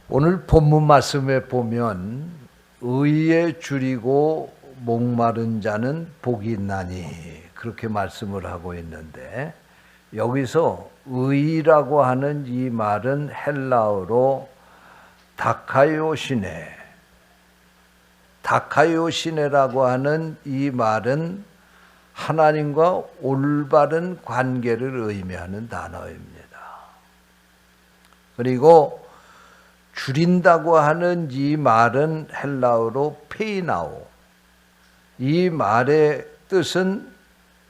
오늘 본문 말씀에 보면 의에 줄이고 목마른 자는 복이 있나니 그렇게 말씀을 하고 있는데, 여기서 의라고 하는 이 말은 헬라어로 다카요시네라고 하는 이 말은 하나님과 올바른 관계를 의미하는 단어입니다. 그리고 줄인다고 하는 이 말은 헬라어로 페이나오. 이 말의 뜻은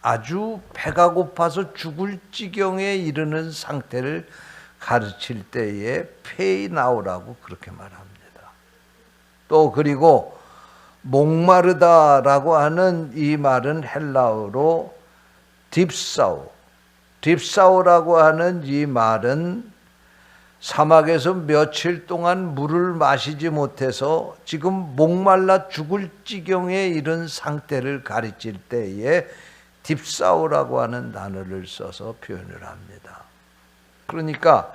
아주 배가 고파서 죽을 지경에 이르는 상태를 가르칠 때에 페이나오라고 그렇게 말합니다. 또 그리고 목마르다라고 하는 이 말은 헬라어로 딥사오라고 하는 이 말은 사막에서 며칠 동안 물을 마시지 못해서 지금 목말라 죽을 지경에 이른 상태를 가르칠 때에 딥사오라고 하는 단어를 써서 표현을 합니다. 그러니까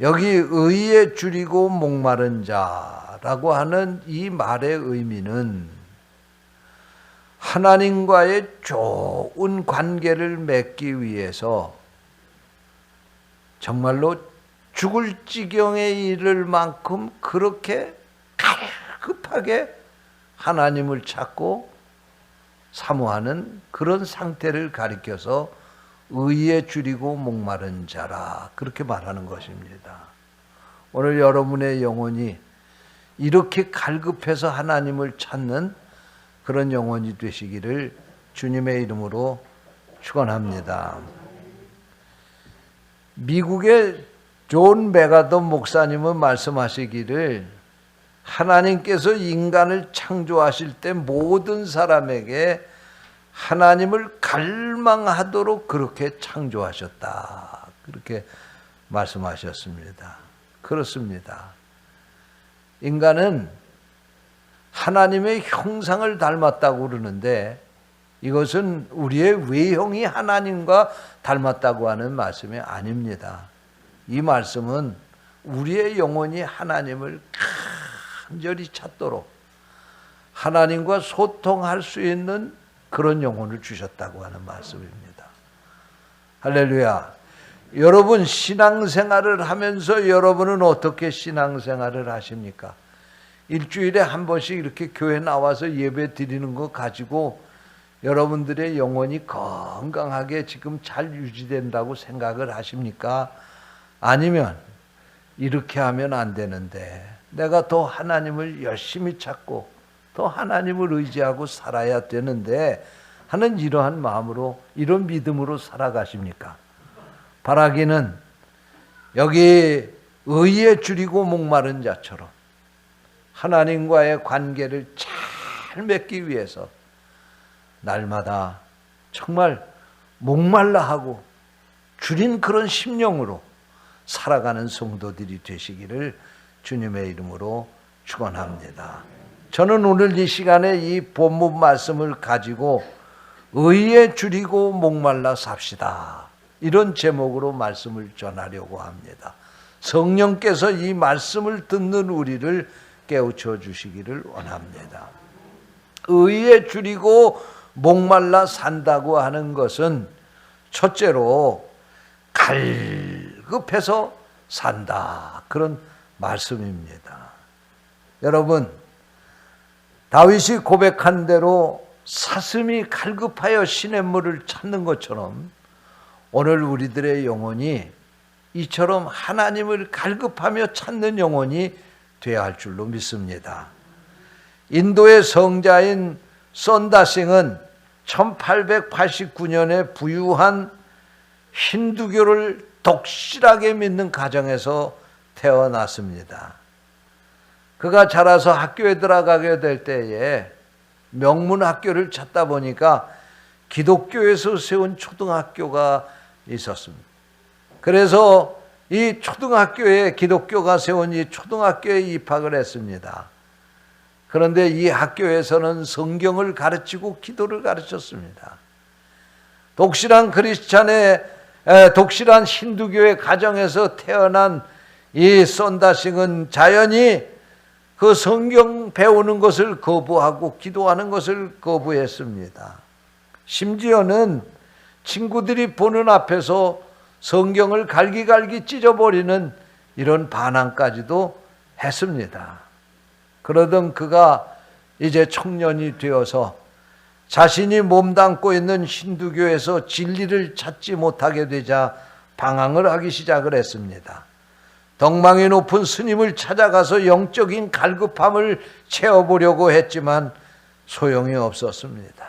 여기 의에 줄이고 목마른 자라고 하는 이 말의 의미는 하나님과의 좋은 관계를 맺기 위해서 정말로 죽을 지경에 이를 만큼 그렇게 갈급하게 하나님을 찾고 사모하는 그런 상태를 가리켜서 의에 줄이고 목마른 자라 그렇게 말하는 것입니다. 오늘 여러분의 영혼이 이렇게 갈급해서 하나님을 찾는 그런 영혼이 되시기를 주님의 이름으로 축원합니다. 미국의 존 메가더 목사님은 말씀하시기를 하나님께서 인간을 창조하실 때 모든 사람에게 하나님을 갈망하도록 그렇게 창조하셨다. 그렇게 말씀하셨습니다. 그렇습니다. 인간은 하나님의 형상을 닮았다고 그러는데 이것은 우리의 외형이 하나님과 닮았다고 하는 말씀이 아닙니다. 이 말씀은 우리의 영혼이 하나님을 간절히 찾도록 하나님과 소통할 수 있는 그런 영혼을 주셨다고 하는 말씀입니다. 할렐루야. 여러분 신앙생활을 하면서 여러분은 어떻게 신앙생활을 하십니까? 일주일에 한 번씩 이렇게 교회 나와서 예배 드리는 거 가지고 여러분들의 영혼이 건강하게 지금 잘 유지된다고 생각을 하십니까? 아니면 이렇게 하면 안 되는데 내가 더 하나님을 열심히 찾고 더 하나님을 의지하고 살아야 되는데 하는 이러한 마음으로 이런 믿음으로 살아가십니까? 바라기는 여기 의에 줄이고 목마른 자처럼 하나님과의 관계를 잘 맺기 위해서 날마다 정말 목말라 하고 줄인 그런 심령으로 살아가는 성도들이 되시기를 주님의 이름으로 축원합니다. 저는 오늘 이 시간에 이 본문 말씀을 가지고 의에 줄이고 목말라 삽시다. 이런 제목으로 말씀을 전하려고 합니다. 성령께서 이 말씀을 듣는 우리를 깨우쳐 주시기를 원합니다. 의에 줄이고 목말라 산다고 하는 것은 첫째로 갈급해서 산다. 그런 말씀입니다. 여러분, 다윗이 고백한 대로 사슴이 갈급하여 시냇물을 찾는 것처럼 오늘 우리들의 영혼이 이처럼 하나님을 갈급하며 찾는 영혼이 되어야 할 줄로 믿습니다. 인도의 성자인 선다싱은 1889년에 부유한 힌두교를 독실하게 믿는 가정에서 태어났습니다. 그가 자라서 학교에 들어가게 될 때에 명문 학교를 찾다 보니까 기독교에서 세운 초등학교가 있었습니다. 그래서 이 초등학교에 기독교가 세운 이 초등학교에 입학을 했습니다. 그런데 이 학교에서는 성경을 가르치고 기도를 가르쳤습니다. 독실한 힌두교의 가정에서 태어난 이 썬다싱은 자연히 그 성경 배우는 것을 거부하고 기도하는 것을 거부했습니다. 심지어는 친구들이 보는 앞에서 성경을 갈기갈기 찢어버리는 이런 반항까지도 했습니다. 그러던 그가 이제 청년이 되어서 자신이 몸담고 있는 힌두교에서 진리를 찾지 못하게 되자 방황을 하기 시작을 했습니다. 덕망이 높은 스님을 찾아가서 영적인 갈급함을 채워보려고 했지만 소용이 없었습니다.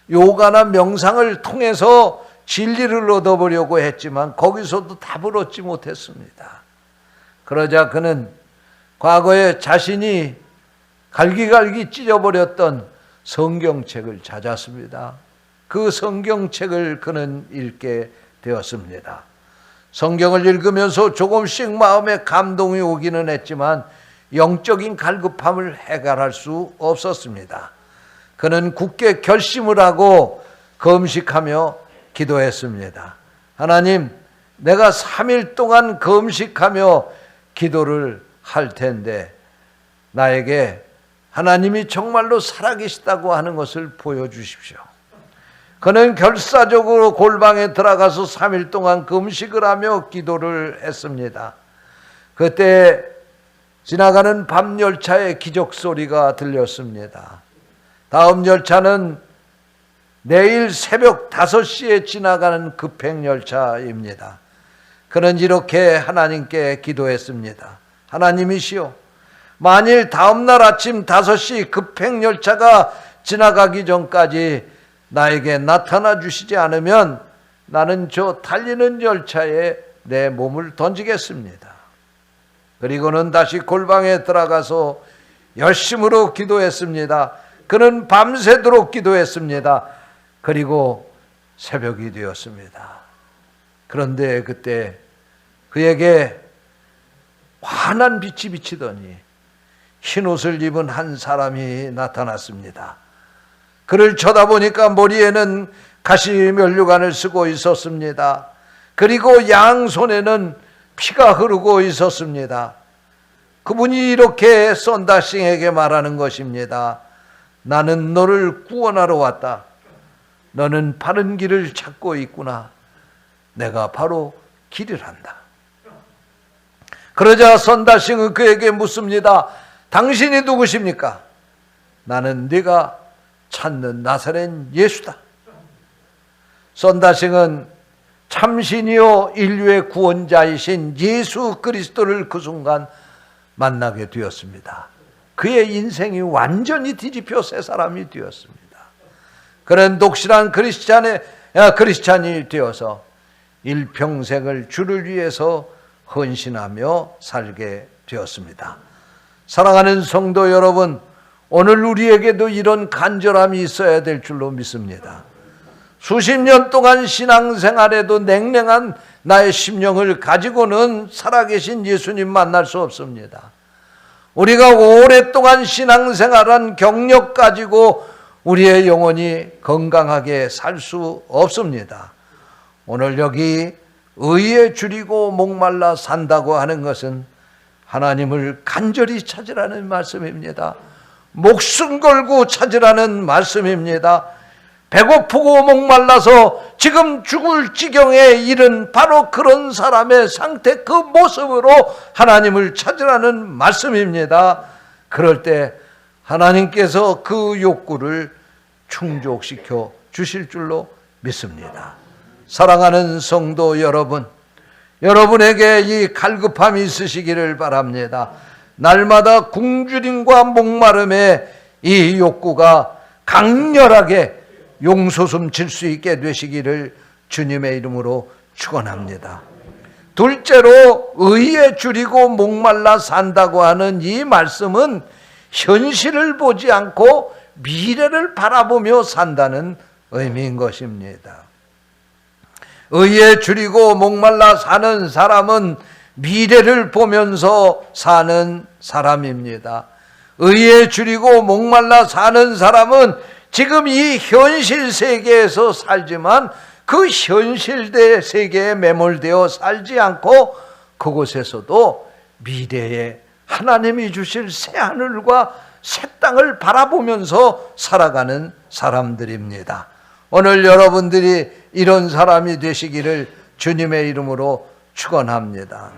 요가나 명상을 통해서 진리를 얻어보려고 했지만 거기서도 답을 얻지 못했습니다. 그러자 그는 과거에 자신이 갈기갈기 찢어버렸던 성경책을 찾았습니다. 그 성경책을 그는 읽게 되었습니다. 성경을 읽으면서 조금씩 마음에 감동이 오기는 했지만 영적인 갈급함을 해결할 수 없었습니다. 그는 굳게 결심을 하고 금식하며 기도했습니다. 하나님, 내가 3일 동안 금식하며 기도를 할 텐데 나에게 하나님이 정말로 살아계시다고 하는 것을 보여주십시오. 그는 결사적으로 골방에 들어가서 3일 동안 금식을 하며 기도를 했습니다. 그때 지나가는 밤 열차의 기적 소리가 들렸습니다. 다음 열차는 내일 새벽 5시에 지나가는 급행 열차입니다. 그는 이렇게 하나님께 기도했습니다. 하나님이시여, 만일 다음날 아침 5시 급행 열차가 지나가기 전까지 나에게 나타나 주시지 않으면 나는 저 달리는 열차에 내 몸을 던지겠습니다. 그리고는 다시 골방에 들어가서 열심으로 기도했습니다. 그는 밤새도록 기도했습니다. 그리고 새벽이 되었습니다. 그런데 그때 그에게 환한 빛이 비치더니 흰옷을 입은 한 사람이 나타났습니다. 그를 쳐다보니까 머리에는 가시면류관을 쓰고 있었습니다. 그리고 양손에는 피가 흐르고 있었습니다. 그분이 이렇게 썬다싱에게 말하는 것입니다. 나는 너를 구원하러 왔다. 너는 바른 길을 찾고 있구나. 내가 바로 길이란다. 그러자 썬다싱은 그에게 묻습니다. 당신이 누구십니까? 나는 네가 찾는 나사렛 예수다. 썬다싱은 참신이요 인류의 구원자이신 예수 그리스도를 그 순간 만나게 되었습니다. 그의 인생이 완전히 뒤집혀 새 사람이 되었습니다. 그는 독실한 크리스찬이 되어서 일평생을 주를 위해서 헌신하며 살게 되었습니다. 사랑하는 성도 여러분, 오늘 우리에게도 이런 간절함이 있어야 될 줄로 믿습니다. 수십 년 동안 신앙생활에도 냉랭한 나의 심령을 가지고는 살아계신 예수님 만날 수 없습니다. 우리가 오랫동안 신앙생활한 경력 가지고 우리의 영혼이 건강하게 살 수 없습니다. 오늘 여기 의에 줄이고 목말라 산다고 하는 것은 하나님을 간절히 찾으라는 말씀입니다. 목숨 걸고 찾으라는 말씀입니다. 배고프고 목말라서 지금 죽을 지경에 이른 바로 그런 사람의 상태, 그 모습으로 하나님을 찾으라는 말씀입니다. 그럴 때 하나님께서 그 욕구를 충족시켜 주실 줄로 믿습니다. 사랑하는 성도 여러분, 여러분에게 이 갈급함이 있으시기를 바랍니다. 날마다 굶주림과 목마름에 이 욕구가 강렬하게 용솟음 칠 수 있게 되시기를 주님의 이름으로 축원합니다. 둘째로 의에 줄이고 목말라 산다고 하는 이 말씀은 현실을 보지 않고 미래를 바라보며 산다는 의미인 것입니다. 의에 줄이고 목말라 사는 사람은 미래를 보면서 사는 사람입니다. 의에 줄이고 목말라 사는 사람은 지금 이 현실 세계에서 살지만 그 현실 세계에 매몰되어 살지 않고 그곳에서도 미래에 하나님이 주실 새 하늘과 새 땅을 바라보면서 살아가는 사람들입니다. 오늘 여러분들이 이런 사람이 되시기를 주님의 이름으로 축원합니다.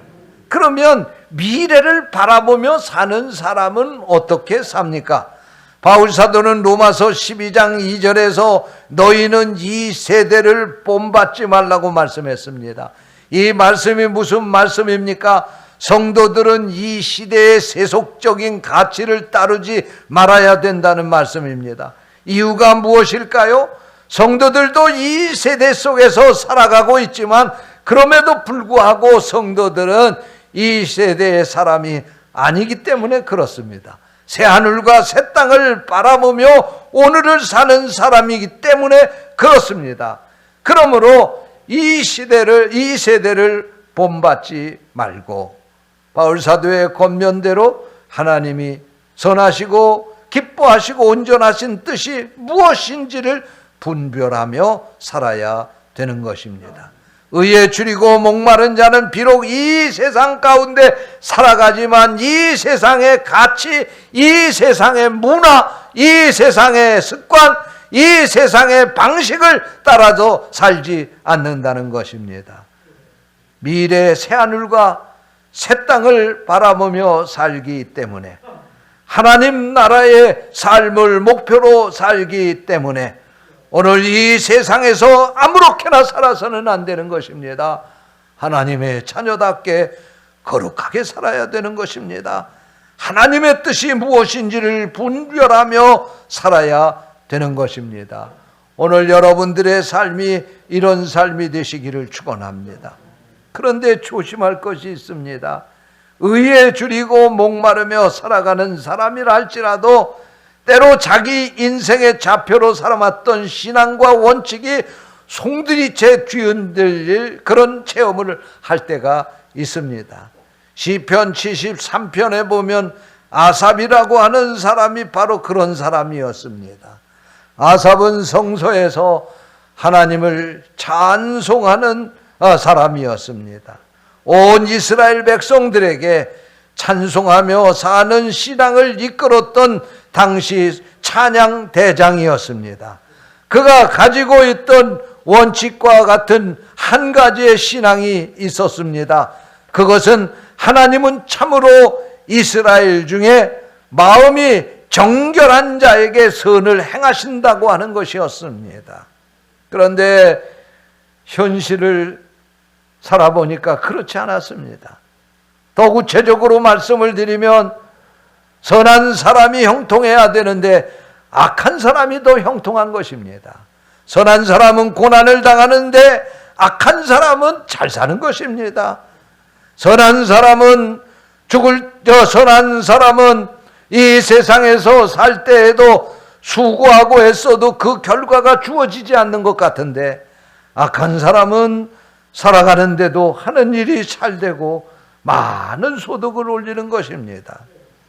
그러면 미래를 바라보며 사는 사람은 어떻게 삽니까? 바울 사도는 로마서 12장 2절에서 너희는 이 세대를 본받지 말라고 말씀했습니다. 이 말씀이 무슨 말씀입니까? 성도들은 이 시대의 세속적인 가치를 따르지 말아야 된다는 말씀입니다. 이유가 무엇일까요? 성도들도 이 세대 속에서 살아가고 있지만 그럼에도 불구하고 성도들은 이 세대의 사람이 아니기 때문에 그렇습니다. 새 하늘과 새 땅을 바라보며 오늘을 사는 사람이기 때문에 그렇습니다. 그러므로 이 세대를 본받지 말고 바울 사도의 권면대로 하나님이 선하시고 기뻐하시고 온전하신 뜻이 무엇인지를 분별하며 살아야 되는 것입니다. 의에 줄이고 목마른 자는 비록 이 세상 가운데 살아가지만 이 세상의 가치, 이 세상의 문화, 이 세상의 습관, 이 세상의 방식을 따라서 살지 않는다는 것입니다. 미래의 새하늘과 새 땅을 바라보며 살기 때문에, 하나님 나라의 삶을 목표로 살기 때문에 오늘 이 세상에서 아무렇게나 살아서는 안 되는 것입니다. 하나님의 자녀답게 거룩하게 살아야 되는 것입니다. 하나님의 뜻이 무엇인지를 분별하며 살아야 되는 것입니다. 오늘 여러분들의 삶이 이런 삶이 되시기를 축원합니다. 그런데 조심할 것이 있습니다. 의에 줄이고 목마르며 살아가는 사람이라 할지라도 때로 자기 인생의 좌표로 살아왔던 신앙과 원칙이 송두리째 뒤흔들릴 그런 체험을 할 때가 있습니다. 시편 73편에 보면 아삽이라고 하는 사람이 바로 그런 사람이었습니다. 아삽은 성소에서 하나님을 찬송하는 사람이었습니다. 온 이스라엘 백성들에게 찬송하며 사는 신앙을 이끌었던 당시 찬양 대장이었습니다. 그가 가지고 있던 원칙과 같은 한 가지의 신앙이 있었습니다. 그것은 하나님은 참으로 이스라엘 중에 마음이 정결한 자에게 선을 행하신다고 하는 것이었습니다. 그런데 현실을 살아보니까 그렇지 않았습니다. 더 구체적으로 말씀을 드리면 선한 사람이 형통해야 되는데 악한 사람이 더 형통한 것입니다. 선한 사람은 고난을 당하는데 악한 사람은 잘 사는 것입니다. 선한 사람은 이 세상에서 살 때에도 수고하고 애써도 그 결과가 주어지지 않는 것 같은데, 악한 사람은 살아가는데도 하는 일이 잘 되고 많은 소득을 올리는 것입니다.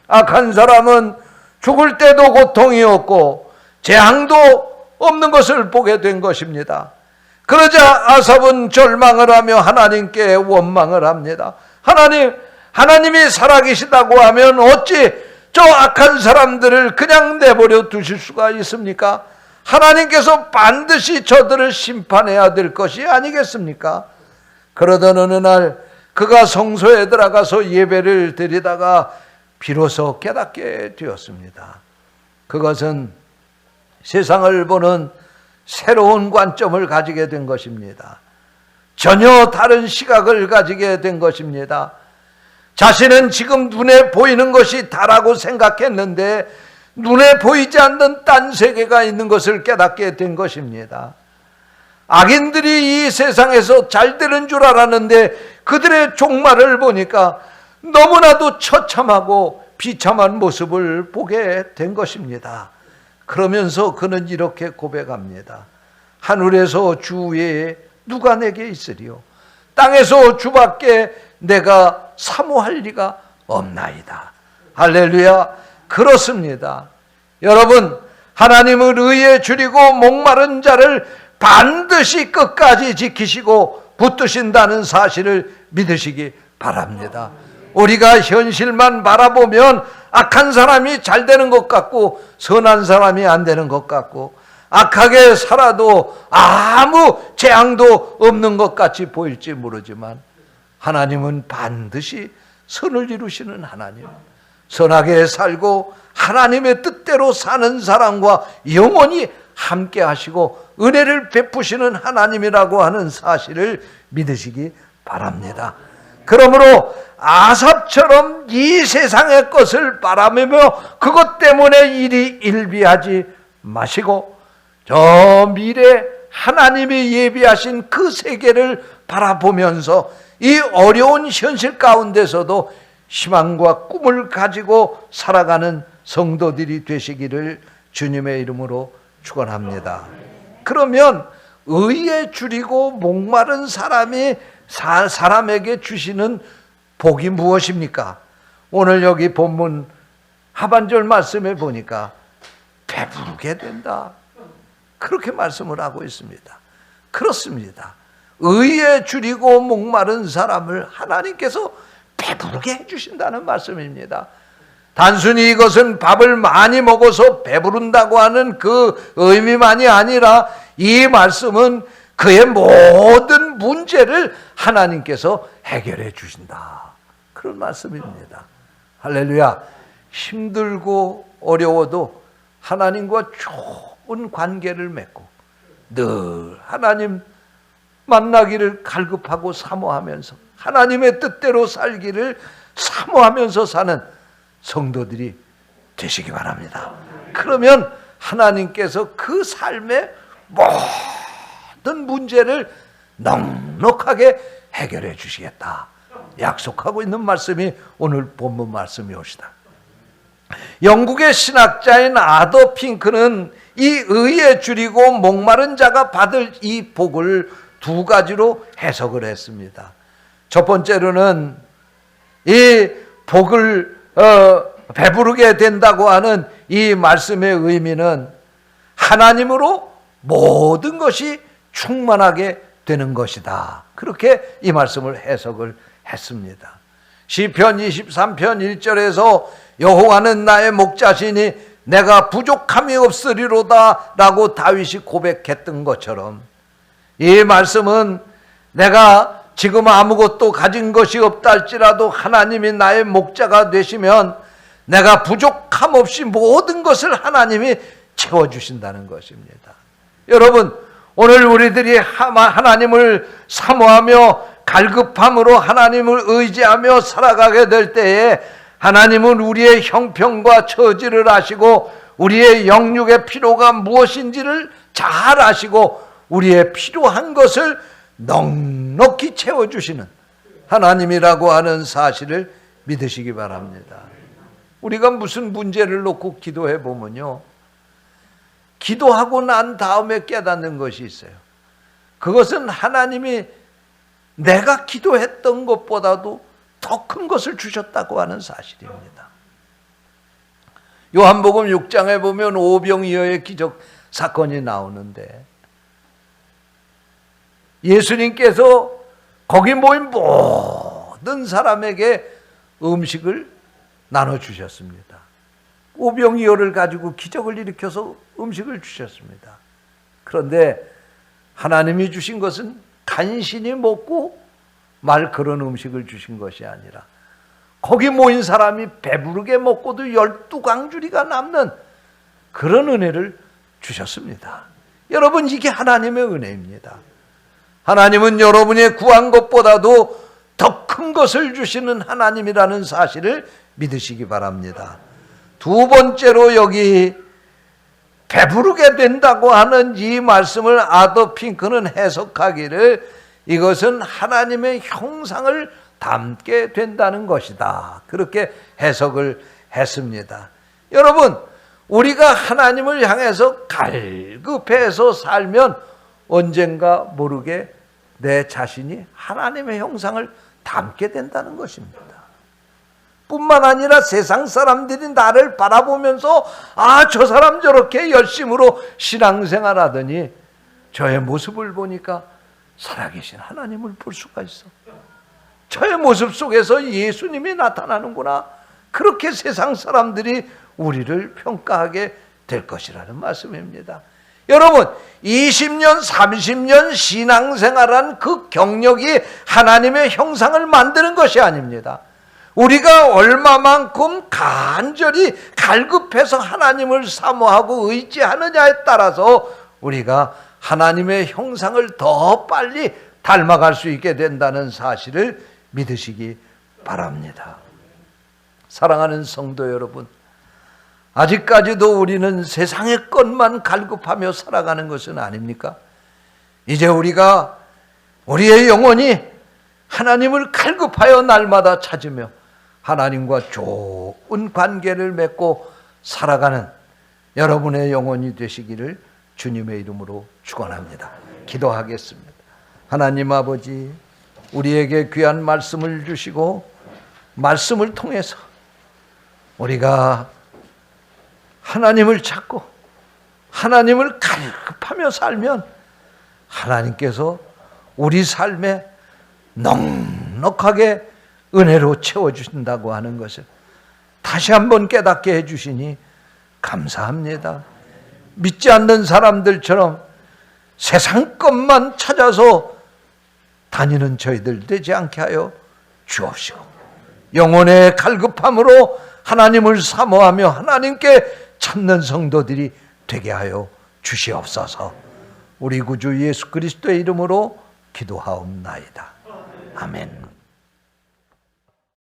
악한 사람은 죽을 때도 고통이 없고 재앙도 없는 것을 보게 된 것입니다. 그러자 아삽은 절망을 하며 하나님께 원망을 합니다. 하나님이 살아계시다고 하면 어찌 저 악한 사람들을 그냥 내버려 두실 수가 있습니까? 하나님께서 반드시 저들을 심판해야 될 것이 아니겠습니까? 그러던 어느 날 그가 성소에 들어가서 예배를 드리다가 비로소 깨닫게 되었습니다. 그것은 세상을 보는 새로운 관점을 가지게 된 것입니다. 전혀 다른 시각을 가지게 된 것입니다. 자신은 지금 눈에 보이는 것이 다라고 생각했는데 눈에 보이지 않는 딴 세계가 있는 것을 깨닫게 된 것입니다. 악인들이 이 세상에서 잘 되는 줄 알았는데 그들의 종말을 보니까 너무나도 처참하고 비참한 모습을 보게 된 것입니다. 그러면서 그는 이렇게 고백합니다. 하늘에서 주 외에 누가 내게 있으리요? 땅에서 주밖에 내가 사모할 리가 없나이다. 할렐루야. 그렇습니다. 여러분, 하나님은 의에 줄이고 목마른 자를 반드시 끝까지 지키시고 붙드신다는 사실을 믿으시기 바랍니다. 우리가 현실만 바라보면 악한 사람이 잘 되는 것 같고 선한 사람이 안 되는 것 같고 악하게 살아도 아무 재앙도 없는 것 같이 보일지 모르지만 하나님은 반드시 선을 이루시는 하나님, 선하게 살고 하나님의 뜻대로 사는 사람과 영원히 함께 하시고 은혜를 베푸시는 하나님이라고 하는 사실을 믿으시기 바랍니다. 그러므로 아삽처럼 이 세상의 것을 바라보며 그것 때문에 일이 일비하지 마시고 저 미래 하나님이 예비하신 그 세계를 바라보면서 이 어려운 현실 가운데서도 희망과 꿈을 가지고 살아가는 성도들이 되시기를 주님의 이름으로 축원합니다. 그러면 의에 줄이고 목마른 사람이 사람에게 주시는 복이 무엇입니까? 오늘 여기 본문 하반절 말씀에 보니까 배부르게 된다, 그렇게 말씀을 하고 있습니다. 그렇습니다. 의에 줄이고 목마른 사람을 하나님께서 배부르게 해주신다는 말씀입니다. 단순히 이것은 밥을 많이 먹어서 배부른다고 하는 그 의미만이 아니라 이 말씀은 그의 모든 문제를 하나님께서 해결해 주신다, 그런 말씀입니다. 할렐루야. 힘들고 어려워도 하나님과 좋은 관계를 맺고 늘 하나님 만나기를 갈급하고 사모하면서 하나님의 뜻대로 살기를 사모하면서 사는 성도들이 되시기 바랍니다. 그러면 하나님께서 그 삶의 모든 문제를 넉넉하게 해결해 주시겠다 약속하고 있는 말씀이 오늘 본문 말씀이옵니다. 영국의 신학자인 아더 핑크는 이 의에 줄이고 목마른 자가 받을 이 복을 두 가지로 해석을 했습니다. 첫 번째로는 이 복을 배부르게 된다고 하는 이 말씀의 의미는 하나님으로 모든 것이 충만하게 되는 것이다, 그렇게 이 말씀을 해석을 했습니다. 시편 23편 1절에서 여호와는 나의 목자시니 내가 부족함이 없으리로다 라고 다윗이 고백했던 것처럼 이 말씀은 내가 지금 아무것도 가진 것이 없다 할지라도 하나님이 나의 목자가 되시면 내가 부족함 없이 모든 것을 하나님이 채워주신다는 것입니다. 여러분, 오늘 우리들이 하나님을 사모하며 갈급함으로 하나님을 의지하며 살아가게 될 때에 하나님은 우리의 형편과 처지를 아시고 우리의 영육의 필요가 무엇인지를 잘 아시고 우리의 필요한 것을 넉넉히 채워주시는 하나님이라고 하는 사실을 믿으시기 바랍니다. 우리가 무슨 문제를 놓고 기도해 보면요, 기도하고 난 다음에 깨닫는 것이 있어요. 그것은 하나님이 내가 기도했던 것보다도 더 큰 것을 주셨다고 하는 사실입니다. 요한복음 6장에 보면 오병이어의 기적 사건이 나오는데 예수님께서 거기 모인 모든 사람에게 음식을 나눠주셨습니다. 오병이어를 가지고 기적을 일으켜서 음식을 주셨습니다. 그런데 하나님이 주신 것은 간신히 먹고 말 그런 음식을 주신 것이 아니라 거기 모인 사람이 배부르게 먹고도 12강주리가 남는 그런 은혜를 주셨습니다. 여러분, 이게 하나님의 은혜입니다. 하나님은 여러분이 구한 것보다도 더 큰 것을 주시는 하나님이라는 사실을 믿으시기 바랍니다. 두 번째로 여기 배부르게 된다고 하는 이 말씀을 아더 핑크는 해석하기를 이것은 하나님의 형상을 담게 된다는 것이다, 그렇게 해석을 했습니다. 여러분, 우리가 하나님을 향해서 갈급해서 살면 언젠가 모르게 내 자신이 하나님의 형상을 담게 된다는 것입니다. 뿐만 아니라 세상 사람들이 나를 바라보면서 저 사람 저렇게 열심으로 신앙생활 하더니 저의 모습을 보니까 살아계신 하나님을 볼 수가 있어. 저의 모습 속에서 예수님이 나타나는구나. 그렇게 세상 사람들이 우리를 평가하게 될 것이라는 말씀입니다. 여러분, 20년, 30년 신앙생활한 그 경력이 하나님의 형상을 만드는 것이 아닙니다. 우리가 얼마만큼 간절히 갈급해서 하나님을 사모하고 의지하느냐에 따라서 우리가 하나님의 형상을 더 빨리 닮아갈 수 있게 된다는 사실을 믿으시기 바랍니다. 사랑하는 성도 여러분, 아직까지도 우리는 세상의 것만 갈급하며 살아가는 것은 아닙니까? 이제 우리가 우리의 영혼이 하나님을 갈급하여 날마다 찾으며 하나님과 좋은 관계를 맺고 살아가는 여러분의 영혼이 되시기를 주님의 이름으로 축원합니다. 기도하겠습니다. 하나님 아버지, 우리에게 귀한 말씀을 주시고 말씀을 통해서 우리가 하나님을 찾고 하나님을 갈급하며 살면 하나님께서 우리 삶에 넉넉하게 은혜로 채워주신다고 하는 것을 다시 한번 깨닫게 해주시니 감사합니다. 믿지 않는 사람들처럼 세상 것만 찾아서 다니는 저희들 되지 않게 하여 주옵시고, 영혼의 갈급함으로 하나님을 사모하며 하나님께 찾는 성도들이 되게 하여 주시옵소서. 우리 구주 예수 그리스도의 이름으로 기도하옵나이다. 아멘.